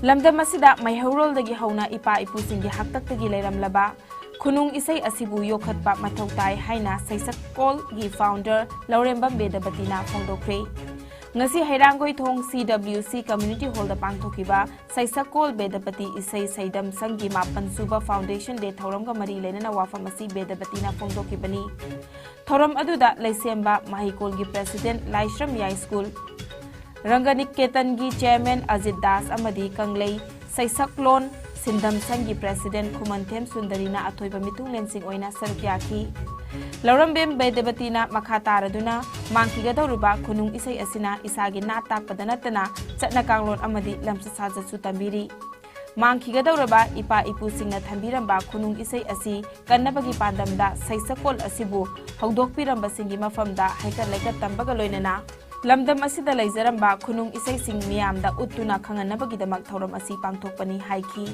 lamdam asida maihorol dagi hauna ipa ipusingi haktak tagi leiramlaba khunung isai asibu yokhatpa mathau tai haina saisak kol gi founder Laurembam Bedabatina phongdokre ngasi hairangoi thong CWC community hall da pangthokiba saisak kol Bedabati isai saidam sangi mapan suba foundation de thoram ga mari lenana wafam asi Bedabatina phongdokibani thoram aduda laisemba mahikol gi president Laishram Yai school Ranganik Ketan gi chairman Ajit Das amadi kanglei saisak lon Sindam Sangi President Kumantem Sundarina Atoiba Mitung Lensing Oina Sarkyaki Laurambem Bedabatina Makataraduna Mankigadauruba Kunung Isai Asina Isagi Natak Padanatana Chatna Kanglon Amadi Lamsasaja Sutambiri Mankigadauruba Ipa Ipu Singna Thambiramba Kunung Isai Asi Kannabagi Pandamda Saisakol Asibu Hogdokpiramba Singi Mafamda Haikar Laikat Tambaga Loinana lamdam asida laijaramba khunung isai sing miyamda uttuna khanganabagidamag thoram asi pangthokpani haiki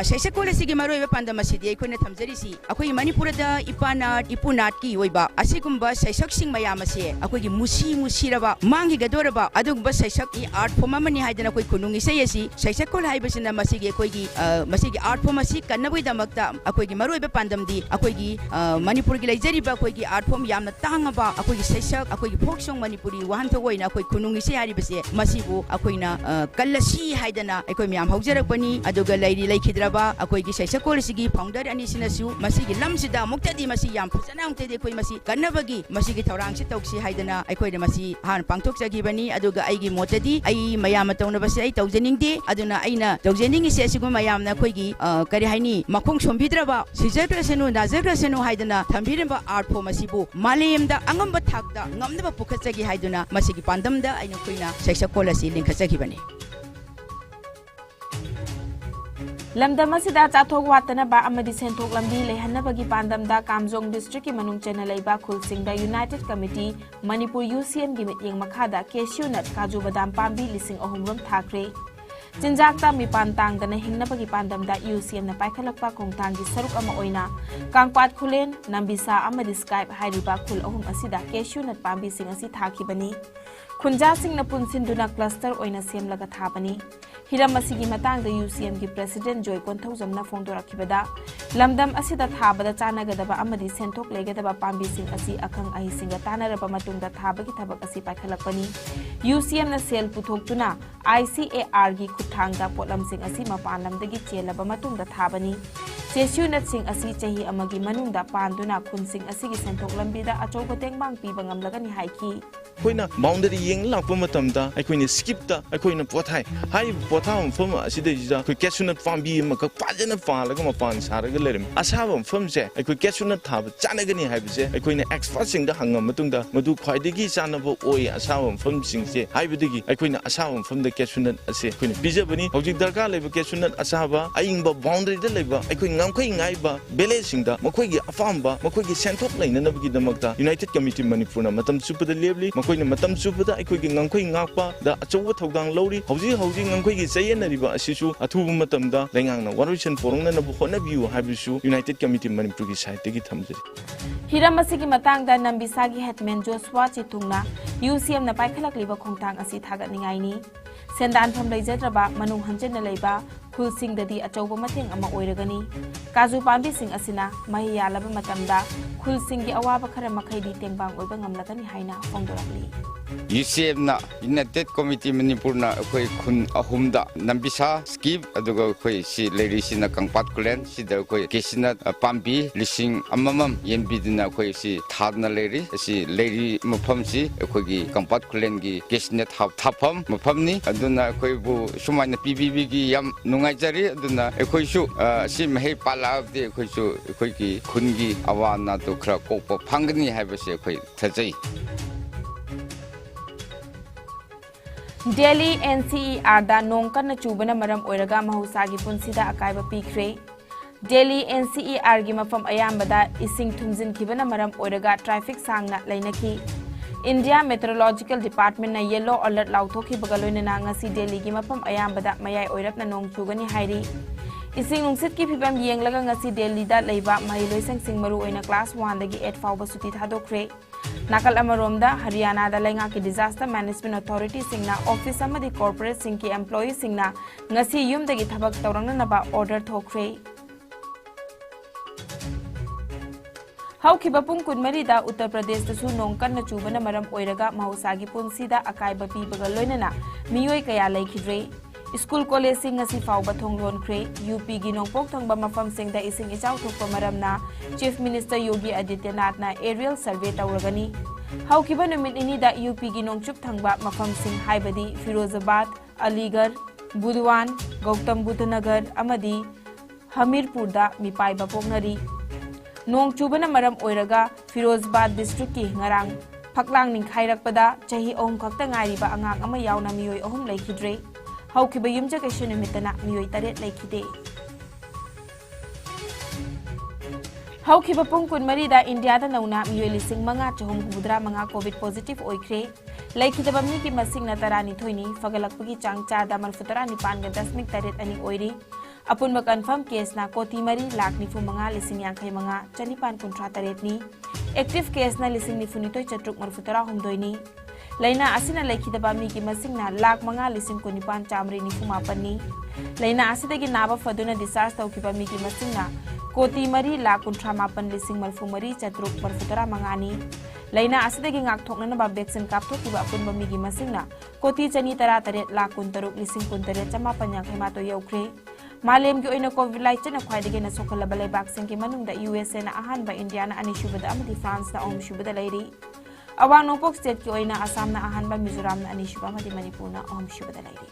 saisakol asigi maroiba pandam asidi aikoina thamjarisi akoi manipurada ipana ipunat ki oiba asigumba saisak sing mayam ase akoi musi musiraba mangi gadoraba adugba saisak i art form amani haidana akoi khunung isai asi saisakol haibasina masigi akoi masigi art form asi kannabaidamakta akoi maroiba pandam di akoi manipur gi laijariba akoi art form yamna tangaba akoi saisak akoi folk song manipuri wahan na akoi khunung ise hari base masibu akoina kallasi haidana akoi myam haujarakpani aduga lairi laikhidraba akoi gi saisakol sigi founder ani sinasu masigi lamsida muktadi masi yam phajana ungtedi akoi masi kannabagi masigi thorang si tauksi haidana akoi da masi han pangthok jagibani aduga aigi motadi ai mayam tawna base ai tawjaningde aduna aina tawjaning ise sigu mayam na akoi gi kari haini makhong sombidraba sijagrasenu najagrasenu haidana thambiramba art form masibu malemda angamba thakda ngamdaba pukhatsagi haiduna masi pandamda aina koina saisakol asi linkhachakhibani lamdam asida chathok watana ba amadi senthok lambi lehanabagi pandamda Kamjong district ki manung chena leiba khulsingda United Committee Manipur UCM gi mityeng makhada cashew nut kaju badam pambi lising ahumrom thakre Jinjakta mipan tangdana hingnabagi pandamda UCM na paikhalakpa khongtanggi saruk ama oina kangpat khulen nambisa amadi Skype hairiba khul ahum asida cashew nut pambi sing asi thakibani khunja sing na punsinduna cluster oina semlaga thabani hiram asigi matangda UCM gi president Joy Konthaujamna phongdorakibada lamdam asida thabada chanagadaba amadi senthok legadaba pambi sing asi akhang ahi singa tanaraba matungda thabagi thabak asi paikhalakpani UCM na sel puthoktuna ICAR gi kuthangda potlam sing asi mapan lamdagi chelaba matungda thabani cashew nut sing asi chahi amagi manungda panduna khun sing asigi senthok lambida achouba tengbang piba ngamlagani haiki koina boundary yeng lakpa matamda aikoina skip ta aikoina pothai hai potham fam asida jida ko cashew nut fambi ma ka pajana palaga mapan saraga lerim asabam famse aikoi cashew nut thab chanagani haibse aikoina expert sing da hangam matungda madu khwaidagi chanaba oi asabam fam singse haibidagi aikoina asabam fam da cashew nut ase koina bijabani hojik darka leba cashew nut asaba aingba boundary da leba aikoi ngamkhoi ngaiba bele singda makhoi afamba makhoi senthok lainanabagi damakta United Committee Manipur na matam supada lebli koina matam subada aikoi ngangkhoi ngakpa da achowa thogdang lori hauji ngangkhoi gi chayenariba asisu athubu matamda lengangna warusion forongna na honabiu habisu United Committee Manipur gi site gi thamjari hiram asigi matangda nambisagi hetman Joshua Chitungna UCM na paikhalak liba khongtang asi thagatningai ni sendan pham leijadraba manung hanjena leiba khulsing dadi achoba mateng ama oiragani kaju pambi sing asina mahiya laba matamda khulsing gi awaba khara makhai di tengbang oiba ngamlakani haina phongdorakli UCM na United Committee Manipur na koi khun ahumda nambisa skip aduga koi si lady sina kangpat kulen si da koi kesina pambi lising amamam yenbidina koi si thadna si lady mafam si koi gi kangpat kulen gi kesina thapam mafam ni aduna koi bu sumaina PBB gi yam nungaijari aduna koi su si mahai pala de koi su koi gi khun gi awana to khra ko phangni haibase koi thajai Delhi NCER da nongkan chubana maram oiraga mahusagi punsida akaiba pikre Delhi NCER gi mafam ayambada ising thumjin khibana maram oiraga traffic sangna lainaki India Meteorological Department na yellow alert lauthoki bagaloina na ngasi Delhi gi mafam ayambada mayai oirapna nong chugani hairi ising nungsit ki phibam yenglaga ngasi Delhi da leiba mahiloisang singmaru oina class 1 dagi 8 fawba suti thadokre Nakal amaromda Haryana da lenga ki disaster management authority singna office amadi corporate sing ki employee singna ngasi yumdagi thabak tawrangna naba order thokre. Haukiba pung kunmarida Uttar Pradesh da su nong kanna chubana maram oiraga mahusagi punsida akaiba pibaga loinana miyoi kaya laikhidre. School college sing ngasi fauba thonglon kre UP gi nongpok thongba mafam sing da ising ichau thokpa maramna Chief Minister Yogi Adityanath na aerial survey tawragani. Haukiba numit ini da UP gi nongchup thangba mafam sing haibadi Firozabad, Aligarh, Budwan, Gautam Buddha Nagar amadi Hamirpur da mipaiba pognari. Nong chubana maram oiraga Firozabad district ki ngarang phaklang ningkhairakpada chahi ohum khakta ngairiba angang ama yauna miyoi ohum laikhidre. Haukiba yumja kaishu numitana miyoi taret laikhide. Haukiba pung kunmarida India da nauna miyoi lising manga chahum hudra manga COVID positive oikre. Laikhidaba mi ki masing na tarani thoini fagalakpagi changcha da malfutara nipan ga 10 taret ani oiri. Apun ba confirm case na koti mari lak nifu manga lising yangkai manga chanipan kuntra taret ni. Active case na lising nifu nitoi chatruk marfutara humdoi ni. Laina asina laikhidaba mi ki masing na lak manga lising kunipan chamri nifu mapan ni. Laina asidagi naba faduna discharge tawkiba mi ki masing na koti mari lak kuntra mapan lising malfu mari chatruk marfutara manga ni. Laina asidagi ngak thokna ba vaccine kapthokiba apun ba mi ki masing na koti chani tara taret lak kuntaruk lising kuntaret chamapan yangkai mato yaukre. Malem gi oina COVID-19 na khwaidagi na sokhalaba laibak sing ki manungda USA na ahanba India na ani shubada amadi France na shubada lairi. Awang nongpok state ki oina Assam na ahanba Mizoram na ani shubada amadi Manipur na shubada lairi.